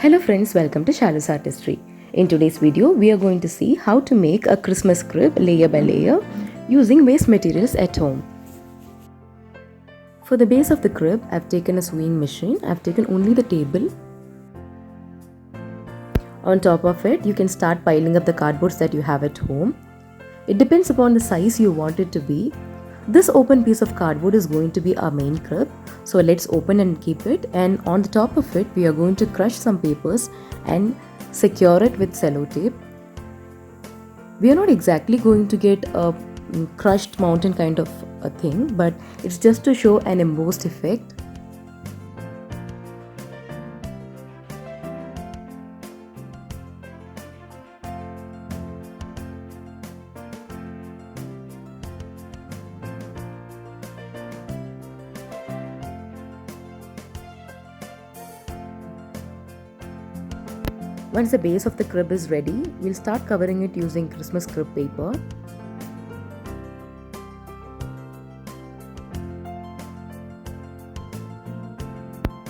Hello friends, welcome to Shallow's Artistry. In today's video, we are going to see how to make a Christmas crib layer by layer using waste materials at home. For the base of the crib, I've taken a sewing machine. I've taken only the table. On top of it, you can start piling up the cardboards that you have at home. It depends upon the size you want it to be. This open piece of cardboard is going to be our main crib. So let's open and keep it, and on the top of it we are going to crush some papers and secure it with cello tape. We are not exactly going to get a crushed mountain kind of a thing, but it's just to show an embossed effect. Once the base of the crib is ready, we'll start covering it using Christmas crib paper.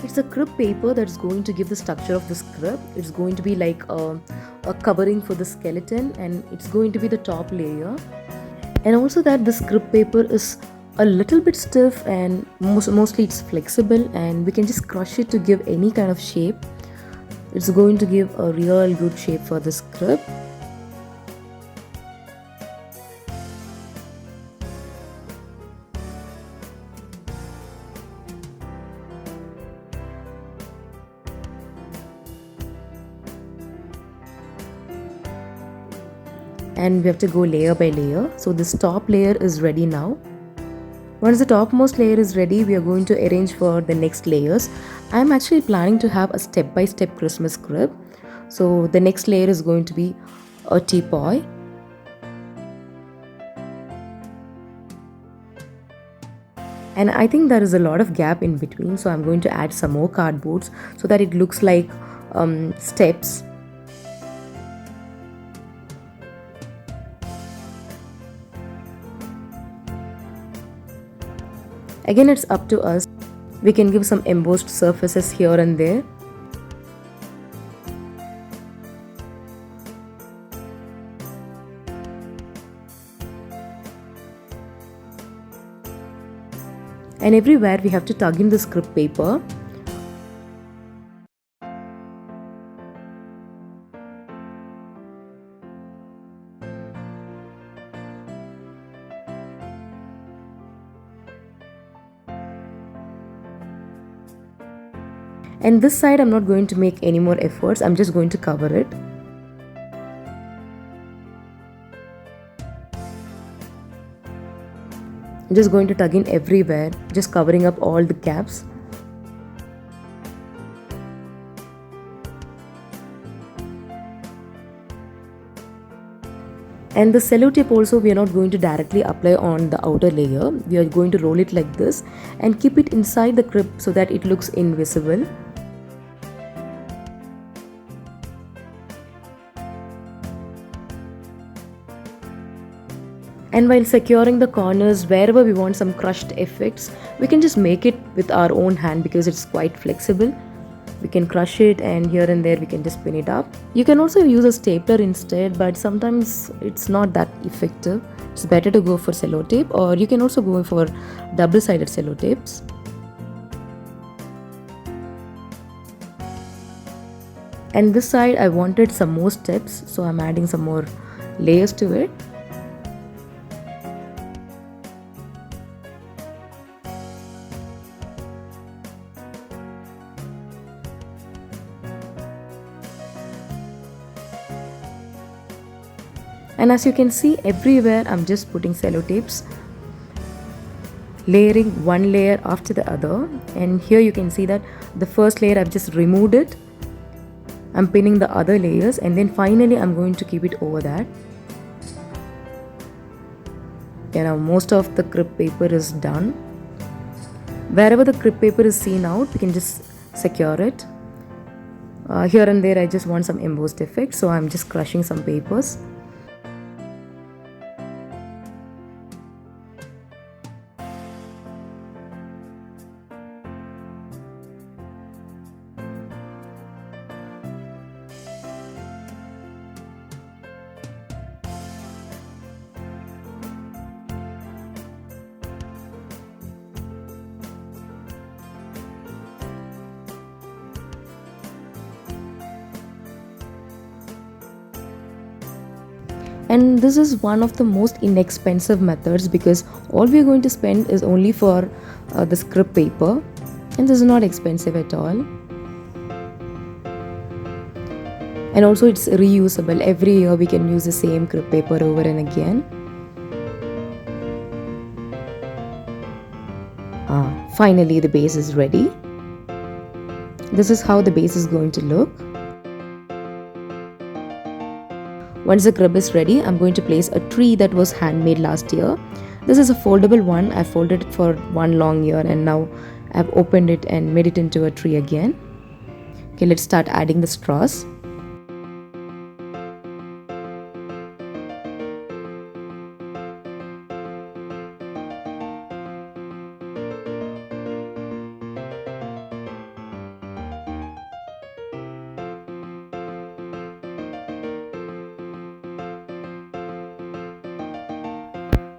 It's a crib paper that's going to give the structure of this crib. It's going to be like a covering for the skeleton, and it's going to be the top layer. And also that this crib paper is a little bit stiff, and mostly it's flexible, and we can just crush it to give any kind of shape. It's going to give a real good shape for this crib. And we have to go layer by layer. So this top layer is ready now. Once the topmost layer is ready, we are going to arrange for the next layers. I am actually planning to have a step-by-step Christmas crib. So the next layer is going to be a teapot. And I think there is a lot of gap in between, so I'm going to add some more cardboards so that it looks like steps. Again, it's up to us. We can give some embossed surfaces here and there. And everywhere we have to tug in the script paper. And this side I'm not going to make any more efforts, I'm just going to cover it. I'm just going to tug in everywhere, just covering up all the gaps. And the cello tape also we are not going to directly apply on the outer layer. We are going to roll it like this and keep it inside the crib so that it looks invisible. And while securing the corners, wherever we want some crushed effects, we can just make it with our own hand because it's quite flexible. We can crush it, and here and there we can just pin it up. You can also use a stapler instead, but sometimes it's not that effective. It's better to go for cello tape, or you can also go for double-sided cello tapes. And this side I wanted some more steps, so I'm adding some more layers to it. And as you can see, everywhere I'm just putting cello tapes, layering one layer after the other. And here you can see that the first layer I've just removed it. I'm pinning the other layers, and then finally I'm going to keep it over that. Okay, now most of the crib paper is done. Wherever the crib paper is seen out, we can just secure it. Here and there I just want some embossed effects, so I'm just crushing some papers. And this is one of the most inexpensive methods because all we are going to spend is only for the script paper, and this is not expensive at all. And also it's reusable. Every year we can use the same script paper over and again. Finally the base is ready. This is how the base is going to look. Once the crib is ready, I'm going to place a tree that was handmade last year. This is a foldable one. I folded it for one long year and now I've opened it and made it into a tree again. Okay, let's start adding the straws.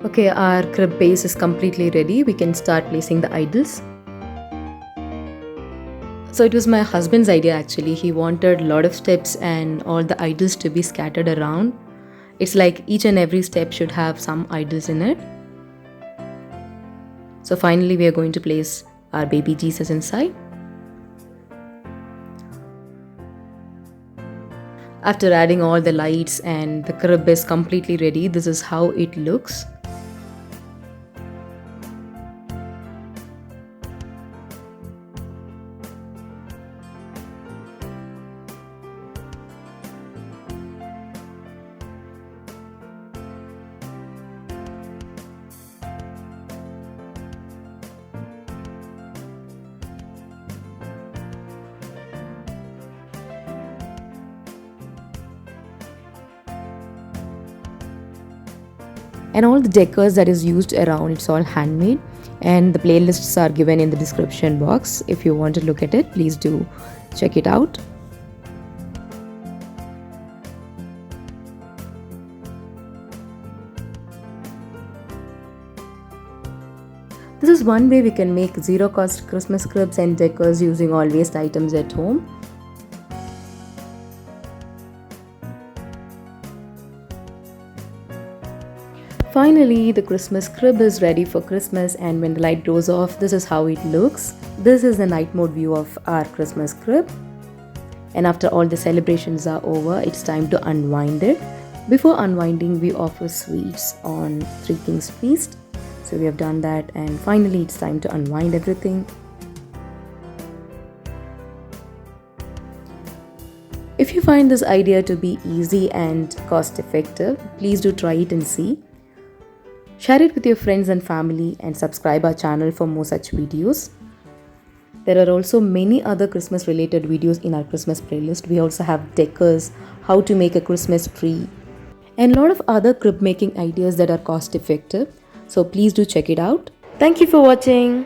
Okay, our crib base is completely ready. We can start placing the idols. So it was my husband's idea actually. He wanted a lot of steps and all the idols to be scattered around. It's like each and every step should have some idols in it. So finally we are going to place our baby Jesus inside. After adding all the lights and the crib is completely ready, this is how it looks. And all the decors that is used around, it's all handmade, and the playlists are given in the description box. If you want to look at it, please do check it out. This is one way we can make zero cost Christmas cribs and decors using all waste items at home. Finally, the Christmas crib is ready for Christmas, and when the light goes off, this is how it looks. This is the night mode view of our Christmas crib. And after all the celebrations are over, it's time to unwind it. Before unwinding, we offer sweets on Three Kings Feast. So we have done that, and finally it's time to unwind everything. If you find this idea to be easy and cost effective, please do try it and see. Share it with your friends and family and subscribe our channel for more such videos. There are also many other Christmas related videos in our Christmas playlist. We also have decors, how to make a Christmas tree, and a lot of other crib making ideas that are cost effective. So please do check it out. Thank you for watching.